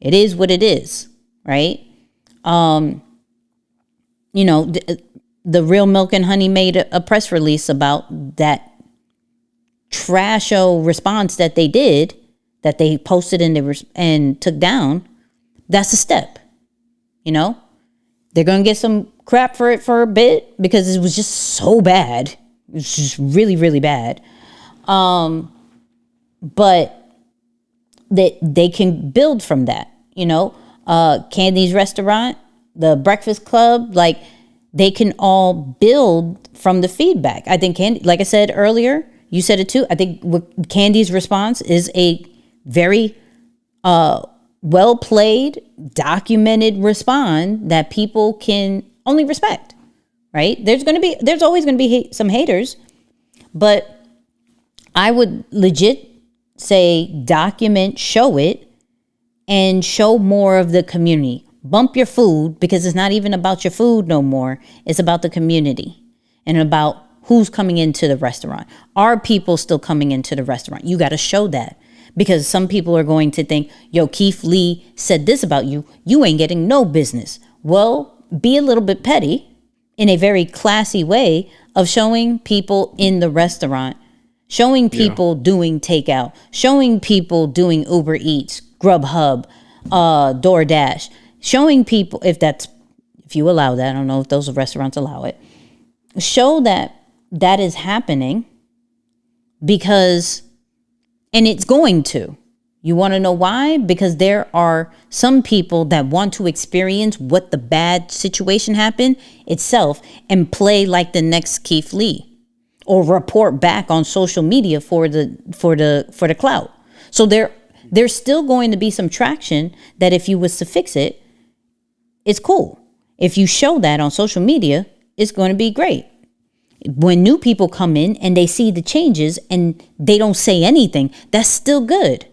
It is what it is, right? You know, the Real Milk and Honey made a press release about that trasho response that they did, that they posted and took down. That's a step. You know, they're going to get some crap for it for a bit because it was just so bad. It was just really, really bad. But they can build from that, you know. Candy's Restaurant, the Breakfast Club, like they can all build from the feedback. I think Candy, like I said earlier, you said it too. I think Candy's response is a very well played, documented response that people can only respect. Right? There's always going to be some haters, but I would legit say document, show it, and show more of the community. Bump your food because it's not even about your food no more. It's about the community and about who's coming into the restaurant. Are people still coming into the restaurant? You got to show that because some people are going to think, yo, Keith Lee said this about you. You ain't getting no business. Well, be a little bit petty in a very classy way of showing people in the restaurant, showing people doing takeout, showing people doing Uber Eats, Grubhub, DoorDash, showing people, if you allow that, I don't know if those restaurants allow it, show that is happening because, and it's going to. You want to know why? Because there are some people that want to experience what the bad situation happened itself and play like the next Keith Lee or report back on social media for the clout. So there's still going to be some traction that if you was to fix it, it's cool. If you show that on social media, it's going to be great. When new people come in and they see the changes and they don't say anything, that's still good.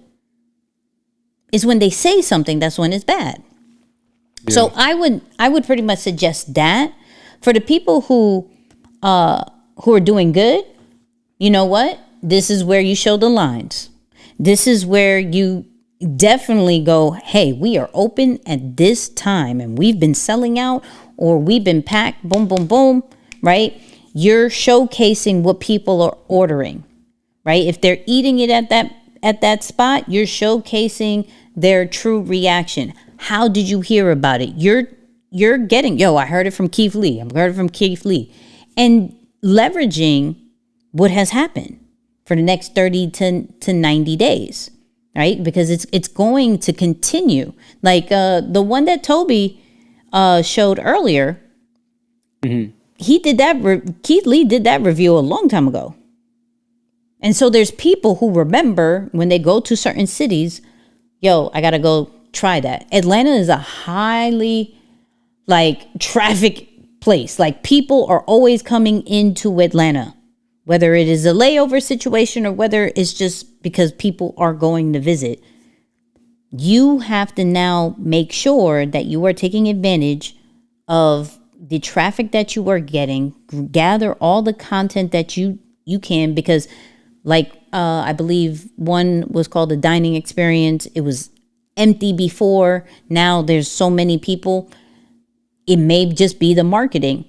It's when they say something, that's when it's bad. Yeah. So I would pretty much suggest that for the people who are doing good. You know what? This is where you show the lines. This is where you definitely go, hey, we are open at this time and we've been selling out or we've been packed, boom, boom, boom, right? You're showcasing what people are ordering, right? If they're eating it at that spot, you're showcasing their true reaction. How did you hear about it? You're getting, yo, I heard it from Keith Lee. I heard it from Keith Lee. And leveraging what has happened for the next 30 to 90 days, right? Because it's going to continue. Like the one that Toby showed earlier, he did that. Keith Lee did that review a long time ago. And so there's people who remember when they go to certain cities, yo, I got to go try that. Atlanta is a highly traffic place. Like people are always coming into Atlanta, whether it is a layover situation or whether it's just because people are going to visit. You have to now make sure that you are taking advantage of the traffic that you are getting, gather all the content that you can, because like I believe one was called the dining experience. It was empty before. Now there's so many people. It may just be the marketing.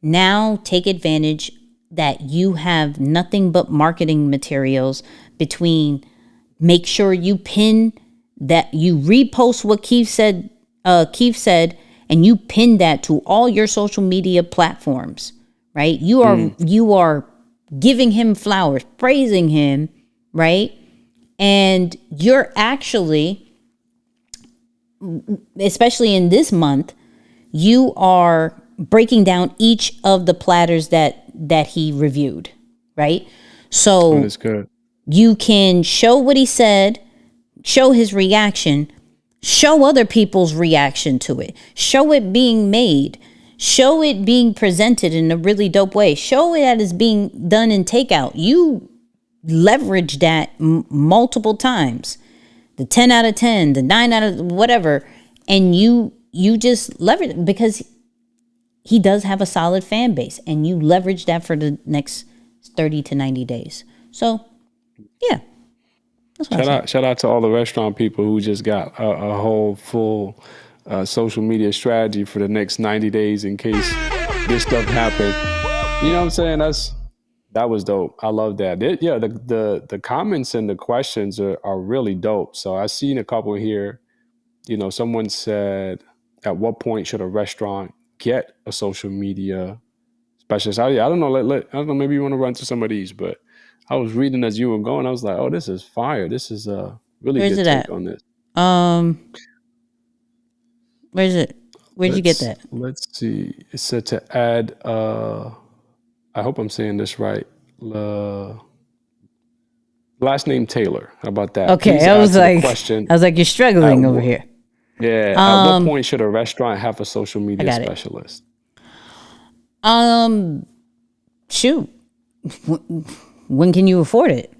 Now take advantage that you have nothing but marketing materials between. Make sure you pin that, you repost what Keith said, and you pin that to all your social media platforms, right? You are giving him flowers, praising him, right? And you're actually, especially in this month, you are breaking down each of the platters that he reviewed, right? So That's good. You can show what he said, show his reaction, show other people's reaction to it, show it being made, show it being presented in a really dope way, show it as being done in takeout. You leverage that multiple times, the 10 out of 10, the 9 out of whatever, and you just leverage it because he does have a solid fan base, and you leverage that for the next 30 to 90 days. So yeah. Shout out to all the restaurant people who just got a whole full social media strategy for the next 90 days in case this stuff happened. You know what I'm saying? That was dope. I love that. The comments and the questions are really dope. So I've seen a couple here. You know, someone said, at what point should a restaurant get a social media specialist? I don't know. I don't know. Maybe you want to run to some of these, but I was reading as you were going. I was like, oh, this is fire. This is a really Where's good it take at? on this. Where's it? Where'd you get that? Let's see. It said to add, I hope I'm saying this right. Last name Taylor. How about that? Okay, Please I was answer the like, question. you're struggling over here. Yeah. At what point should a restaurant have a social media specialist? Shoot. When can you afford it?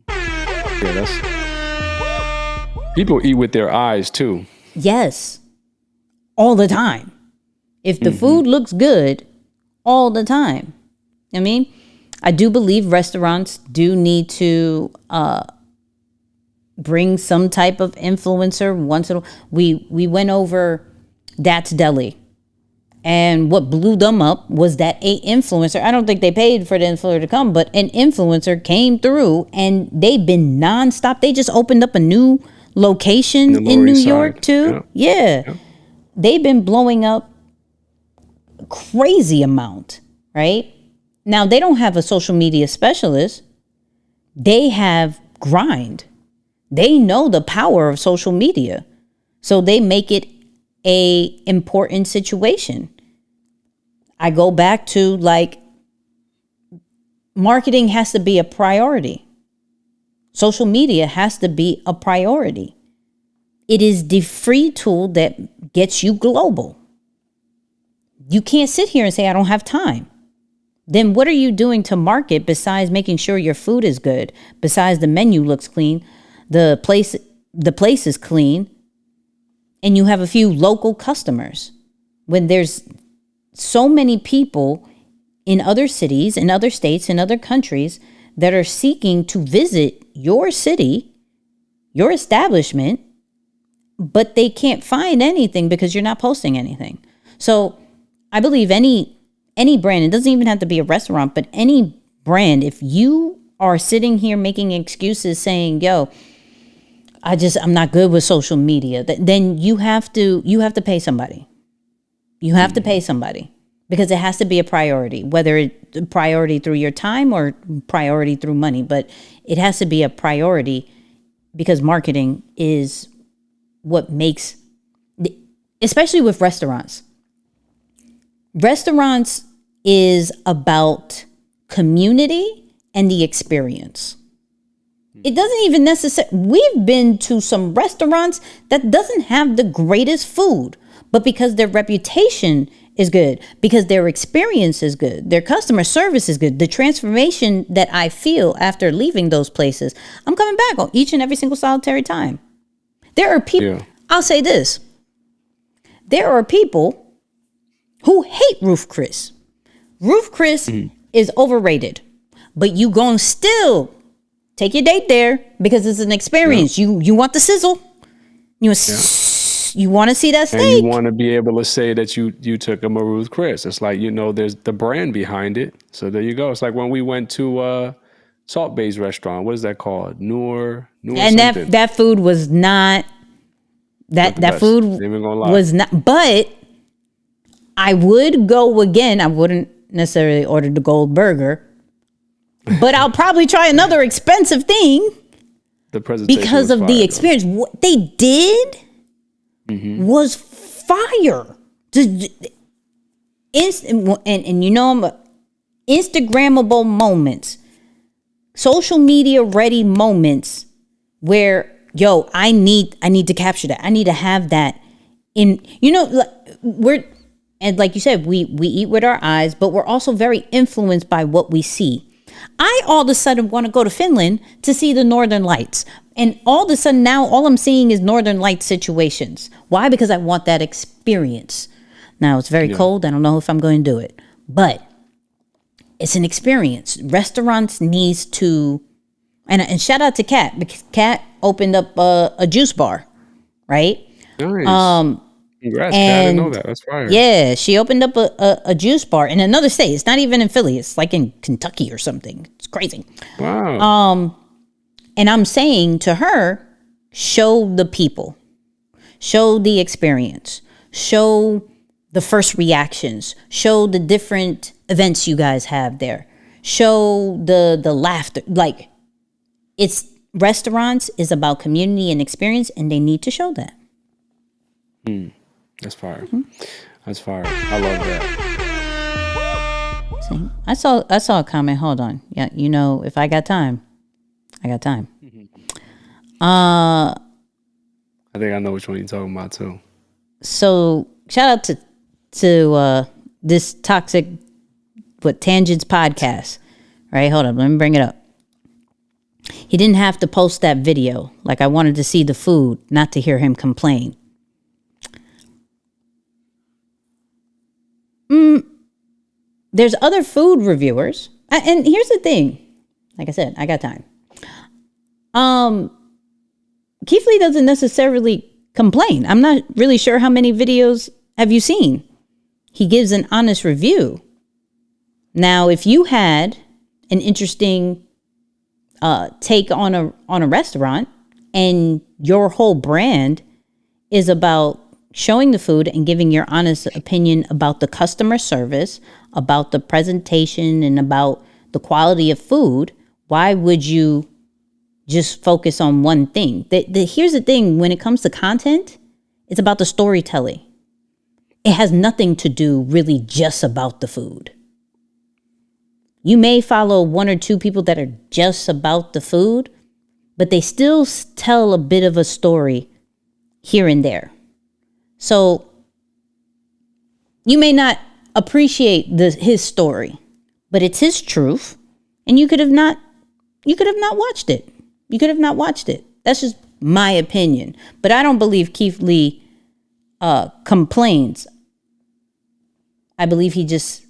Yeah, people eat with their eyes too. Yes. All the time. If the food looks good, all the time. I mean, I do believe restaurants do need to bring some type of influencer once in a while. We went over That's Deli. And what blew them up was that a influencer, I don't think they paid for the influencer to come, but an influencer came through and they've been nonstop. They just opened up a new location in New York too. Yeah. They've been blowing up a crazy amount, right? Now, they don't have a social media specialist. They have grind. They know the power of social media. So they make it a important situation. I go back to like, marketing has to be a priority. Social media has to be a priority. It is the free tool that gets you global. You can't sit here and say, I don't have time. Then what are you doing to market besides making sure your food is good, besides the menu looks clean, the place is clean, and you have a few local customers? When there's so many people in other cities, in other states, in other countries that are seeking to visit your city, your establishment, but they can't find anything because you're not posting anything. So I believe any brand, it doesn't even have to be a restaurant, but any brand, if you are sitting here making excuses saying, yo, I'm not good with social media, then you have to pay somebody. You have to pay somebody because it has to be a priority, whether it's a priority through your time or priority through money, but it has to be a priority because marketing is what makes, especially with restaurants. Restaurants is about community and the experience. It doesn't even necessarily, we've been to some restaurants that doesn't have the greatest food, but because their reputation is good because their experience is good. Their customer service is good. The transformation that I feel after leaving those places, I'm coming back on each and every single solitary time. There are people, Yeah. I'll say this. There are people who hate Roof Chris. Roof Chris is overrated, but you gonna still take your date there because it's an experience. You want the sizzle. You want to see that steak. And you want to be able to say that you took a Ruth Chris. It's like, there's the brand behind it. So there you go. It's like when we went to Salt Bay's restaurant. What is that called? Noor and something. that food was not that food was not. But I would go again. I wouldn't necessarily order the gold burger, but I'll probably try another expensive thing. The presentation because of the experience. What they did was fire. And Instagrammable moments, social media ready moments where, I need to capture that. I need to have that in, and like you said, we eat with our eyes, but we're also very influenced by what we see. I all of a sudden want to go to Finland to see the Northern Lights. And all of a sudden now, all I'm seeing is Northern Light situations. Why? Because I want that experience. Now, it's very cold. I don't know if I'm going to do it. But it's an experience. Restaurants needs to... And shout out to Kat, because Kat opened up a juice bar, right? Nice. Congrats, Kat. I didn't know that. That's fire. Yeah, she opened up a juice bar in another state. It's not even in Philly. It's like in Kentucky or something. It's crazy. Wow. And I'm saying to her, show the people. Show the experience. Show the first reactions. Show the different events you guys have there. Show the laughter. Like, it's restaurants is about community and experience, and they need to show that. That's fire. That's fire. I love that. See, I saw a comment. Hold on. Yeah, if I got time, I got time. I think I know which one you're talking about too. So shout out to this toxic tangents podcast. Right? Hold on. Let me bring it up. He didn't have to post that video. Like, I wanted to see the food, not to hear him complain. There's other food reviewers. And here's the thing. Like I said, I got time. Keith Lee doesn't necessarily complain. I'm not really sure how many videos have you seen. He gives an honest review. Now, if you had an interesting take on a restaurant and your whole brand is about showing the food and giving your honest opinion about the customer service, about the presentation, and about the quality of food, why would you just focus on one thing? Here's the thing, when it comes to content, it's about the storytelling. It has nothing to do really just about the food. You may follow one or two people that are just about the food, but they still tell a bit of a story here and there. So you may not appreciate his story, but it's his truth, and you could have not watched it. You could have not watched it. That's just my opinion. But I don't believe Keith Lee complains. I believe he just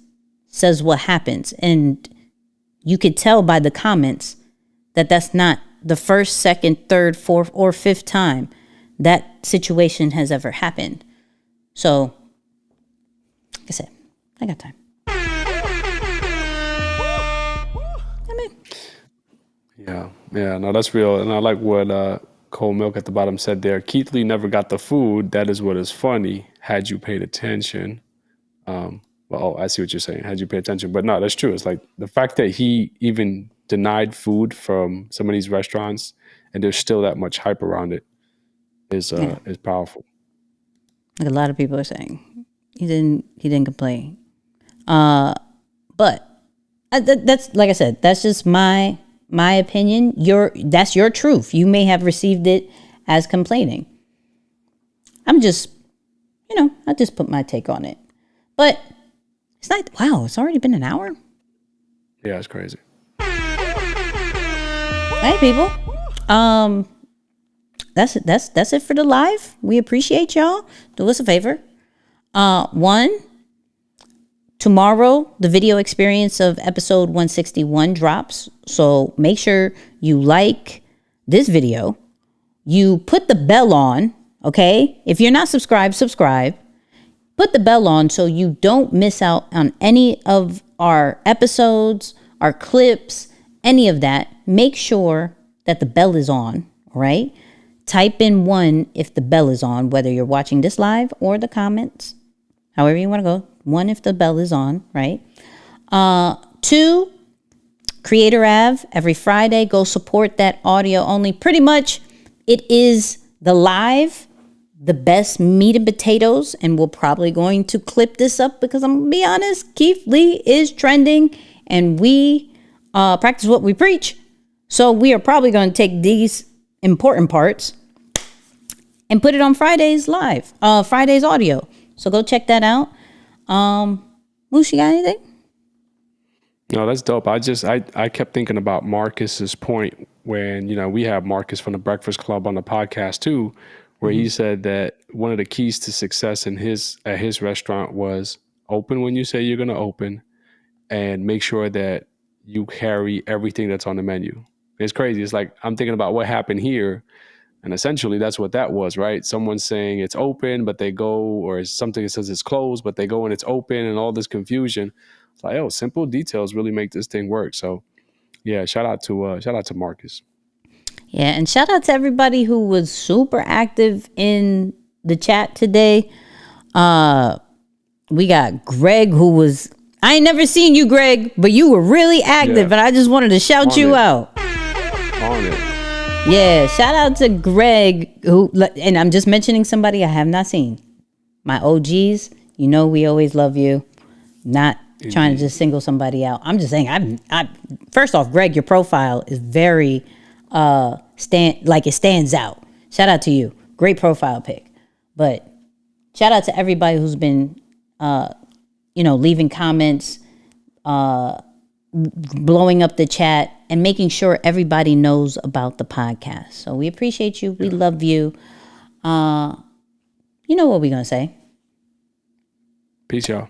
says what happens, and you could tell by the comments that that's not the first, second, third, fourth, or fifth time that situation has ever happened. So, like I said, I got time. Yeah, no, that's real. And I like what Cold Milk at the bottom said there. Keith Lee never got the food. That is what is funny. Had you paid attention. I see what you're saying. Had you paid attention. But no, that's true. It's like the fact that he even denied food from some of these restaurants and there's still that much hype around it is powerful. Like a lot of people are saying, he didn't complain. But that's, like I said, that's just my opinion. That's your truth. You may have received it as complaining. I just put my take on it. But it's not, wow, it's already been an hour. Yeah, it's crazy. Hey, people. That's it for the live. We appreciate y'all. Do us a favor. One, tomorrow the video experience of episode 161 drops. So make sure you like this video. You put the bell on, okay? If you're not subscribed, subscribe. Put the bell on so you don't miss out on any of our episodes, our clips, any of that. Make sure that the bell is on, all right? Type in 1 if the bell is on, whether you're watching this live or the comments, however you want to go. 1 if the bell is on, right? 2, Creator Ave, every Friday. Go support that audio only. Pretty much it is the live, the best meat and potatoes, and we're probably going to clip this up because I'm going to be honest, Keith Lee is trending and we practice what we preach. So we are probably going to take these important parts and put it on Friday's live, Friday's audio. So go check that out. Moose, you got anything? No, that's dope. I kept thinking about Marcus's point when, we have Marcus from the Breakfast Club on the podcast too, where he said that one of the keys to success at his restaurant was open when you say you're going to open and make sure that you carry everything that's on the menu. It's crazy. It's like, I'm thinking about what happened here. And essentially that's what that was, right? Someone's saying it's open, but they go, or something that says it's closed, but they go and it's open and all this confusion. It's like, simple details really make this thing work. So yeah, shout out to Marcus. Yeah, and shout out to everybody who was super active in the chat today. We got Greg, who was, I ain't never seen you, Greg, but you were really active, and I just wanted to shout you out. On it. Yeah, shout out to Greg, who, and I'm just mentioning somebody I have not seen. My OGs, we always love you. Not trying to just single somebody out. I'm just saying, first off, Greg, your profile is very, it stands out. Shout out to you. Great profile pic. But shout out to everybody who's been, leaving comments, blowing up the chat, and making sure everybody knows about the podcast. So we appreciate you. We love you. You know what we're going to say. Peace, y'all.